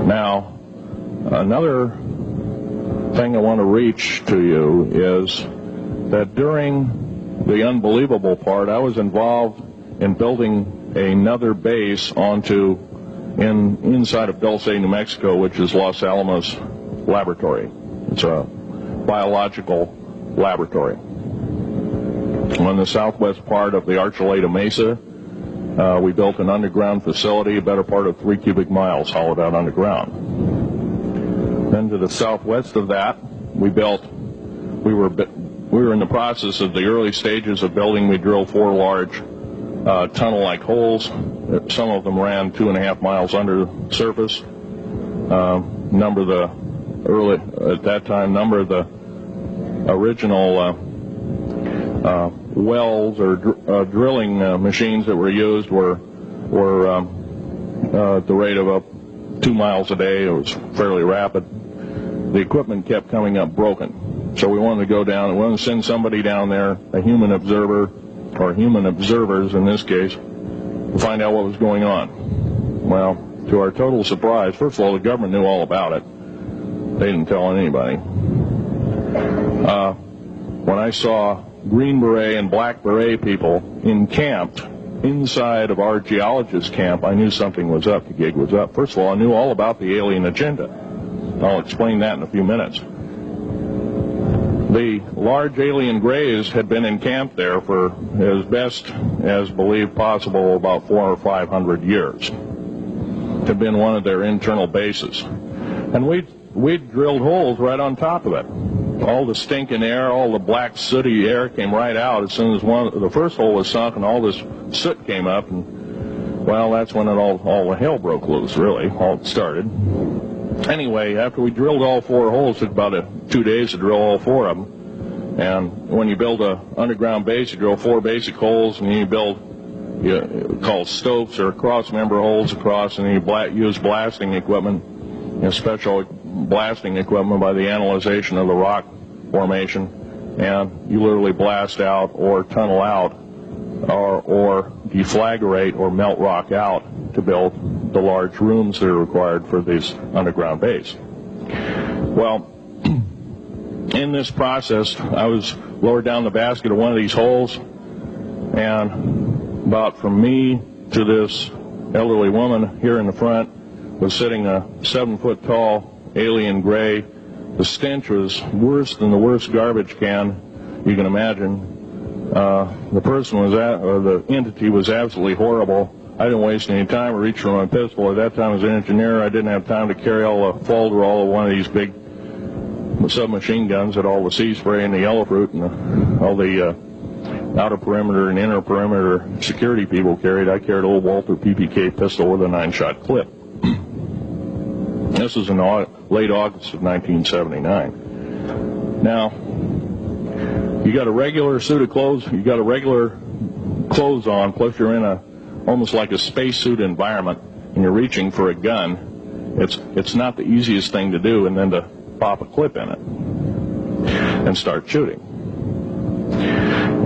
Now, another thing I want to reach to you is that during the unbelievable part, I was involved in building another base inside of Dulce, New Mexico, which is Los Alamos Laboratory. It's a biological laboratory. On the southwest part of the Archuleta Mesa, we built an underground facility, a better part of 3 cubic miles hollowed out underground. Then to the southwest of that, we were in the process of the early stages of building. We drilled 4 large tunnel-like holes. Some of them ran 2.5 miles under the surface. Number of the original wells or drilling machines that were used were at the rate of up 2 miles a day. It was fairly rapid. The equipment kept coming up broken. So we wanted to go down and we wanted to send somebody down there, a human observer, or human observers in this case, to find out what was going on. Well, to our total surprise, first of all, the government knew all about it. They didn't tell anybody. When I saw Green Beret and Black Beret people encamped inside of our geologist camp, I knew something was up. The gig was up. First of all, I knew all about the alien agenda. I'll explain that in a few minutes. The large alien grays had been encamped there for as best as believed possible about 400 or 500 years. It had been one of their internal bases. And we'd drilled holes right on top of it. All the stinking air, all the black sooty air came right out as soon as the first hole was sunk, and all this soot came up, and well, that's when all the hell broke loose, really, all started. Anyway, after we drilled all 4 holes, it took about 2 days to drill all 4 of them. And when you build an underground base, you drill 4 basic holes, and then you build called stopes or cross-member holes across, and then you use blasting equipment, special blasting equipment by the analyzation of the rock formation, and you literally blast out or tunnel out or deflagrate or melt rock out to build the large rooms that are required for this underground base. Well, in this process, I was lowered down the basket of one of these holes, and about from me to this elderly woman here in the front was sitting a 7-foot-tall alien gray. The stench was worse than the worst garbage can you can imagine. The person the entity was absolutely horrible. I didn't waste any time. I reached for my pistol. At that time, as an engineer, I didn't have time to carry all the folderol of one of these big submachine guns that all the sea spray and the yellow fruit and all the outer perimeter and inner perimeter security people carried. I carried a little Walter PPK pistol with a 9-shot clip. This was in late August of 1979. Now, you got a regular suit of clothes, you got a regular clothes on, plus you're in almost like a spacesuit environment, and you're reaching for a gun. It's not the easiest thing to do, and then to pop a clip in it and start shooting.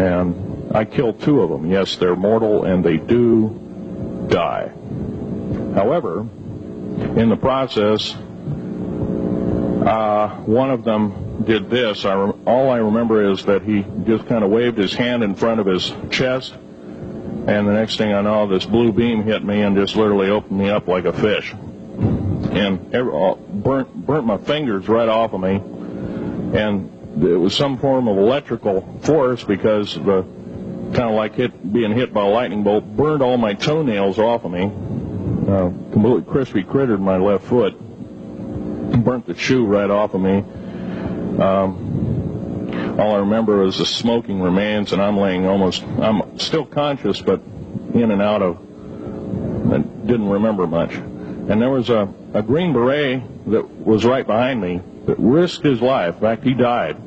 And I killed 2 of them. Yes, they're mortal, and they do die. However, in the process, one of them did this. All I remember is that he just kind of waved his hand in front of his chest, and the next thing I know, this blue beam hit me and just literally opened me up like a fish, and burnt my fingers right off of me. And it was some form of electrical force, because the kind of like being hit by a lightning bolt burned all my toenails off of me. Completely crispy crittered my left foot, burnt the shoe right off of me. All I remember is the smoking remains, and I'm still conscious, but in and out of, I didn't remember much. And there was a Green Beret that was right behind me that risked his life. In fact, he died.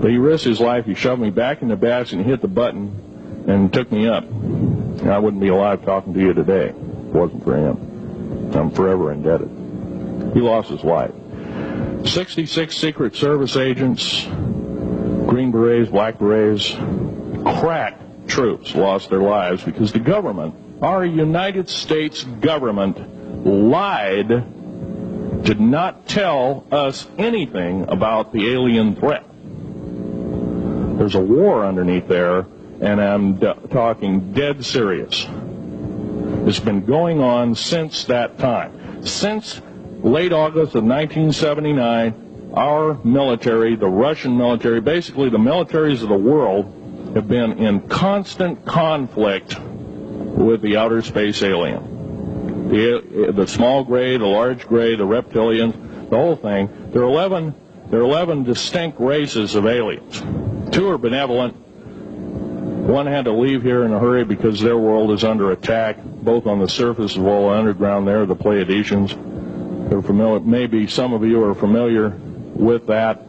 But he risked his life. He shoved me back in the basket and hit the button and took me up. And I wouldn't be alive talking to you today if it wasn't for him. I'm forever indebted. He lost his life. 66 Secret Service agents, Green Berets, Black Berets, crack troops lost their lives because the government, our United States government, lied did not tell us anything about the alien threat. There's a war underneath there, and I'm talking dead serious. It's been going on since that time. Since late August of 1979, our military, the Russian military, basically the militaries of the world, have been in constant conflict with the outer space alien. The small gray, the large gray, the reptilians, the whole thing. There are 11 distinct races of aliens. 2 are benevolent. 1 had to leave here in a hurry because their world is under attack, both on the surface as well as underground there, the Pleiadians. They're familiar, maybe some of you are familiar with that.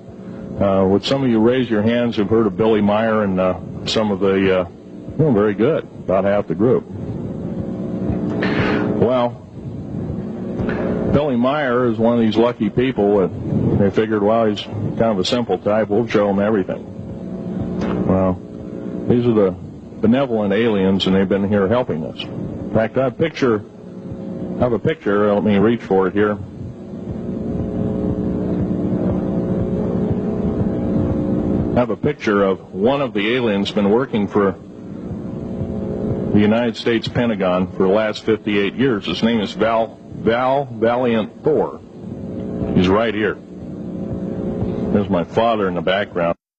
Would some of you raise your hands who've heard of Billy Meyer and some of the, very good, about half the group. Well, Billy Meyer is one of these lucky people that they figured, well, he's kind of a simple type, we'll show him everything. Well, these are the benevolent aliens, and they've been here helping us. In fact, I have a picture, let me reach for it here. I have a picture of one of the aliens been working for the United States Pentagon for the last 58 years. His name is Valiant Thor. He's right here. There's my father in the background.